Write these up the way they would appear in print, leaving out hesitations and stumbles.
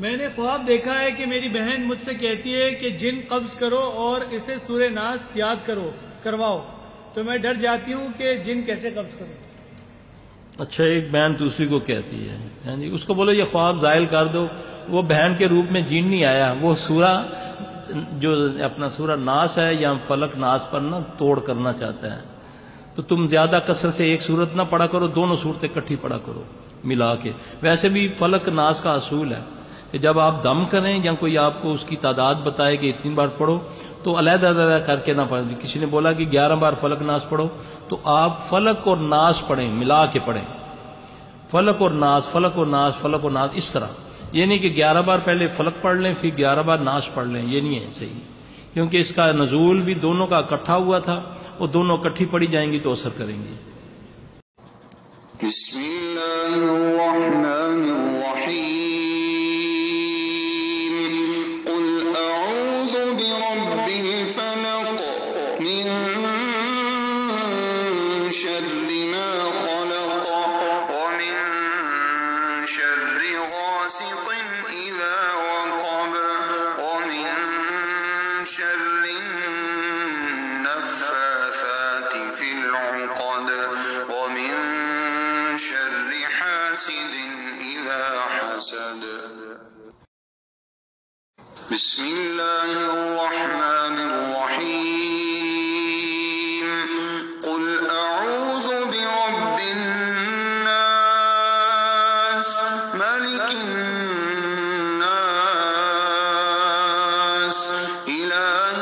میں نے خواب دیکھا ہے کہ میری بہن مجھ سے کہتی ہے کہ جن قبض کرو اور اسے سورہ ناس یاد کرواؤ، تو میں ڈر جاتی ہوں کہ جن کیسے قبض کروں۔ اچھا، ایک بہن دوسری کو کہتی ہے جی اس کو بولو یہ خواب زائل کر دو، وہ بہن کے روپ میں جن نہیں آیا، وہ سورہ جو اپنا سورہ ناس ہے یا فلک ناس پر نا توڑ کرنا چاہتا ہے، تو تم زیادہ کثرت سے ایک صورت نہ پڑھا کرو، دونوں صورتیں اکٹھی پڑھا کرو ملا کے۔ ویسے بھی فلک ناس کا اصول ہے کہ جب آپ دم کریں یا کوئی آپ کو اس کی تعداد بتائے کہ اتنی بار پڑھو تو علیحدہ علیحدہ کر کے نہ پڑھیں۔ کسی نے بولا کہ 11 بار فلک ناس پڑھو تو آپ فلک اور ناس پڑھیں، ملا کے پڑھیں، فلک اور ناس، فلک اور ناس، فلک اور ناس، اس طرح۔ یہ نہیں کہ 11 بار پہلے فلک پڑھ لیں پھر 11 بار ناس پڑھ لیں، یہ نہیں ہے صحیح، کیونکہ اس کا نزول بھی دونوں کا اکٹھا ہوا تھا، وہ دونوں اکٹھی پڑھی جائیں گی تو اثر کریں گی۔ بسم اللہ الرحمن الرحیم قل اعوذ برب الفلق من شر ما خلق ومن شر غاسق اذا وقب ومن شر النفاثات في العقد ومن شر حاسد إذا حسد بسم الله الرحمن الرحيم قل أعوذ برب الناس ملك الناس إله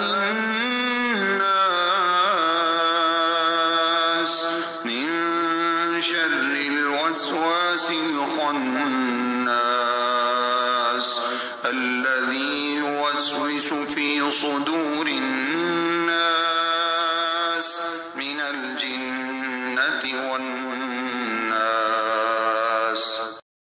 الناس من شر الوسواس الخناس الذي يوسوس في صدور الناس من الجنة والناس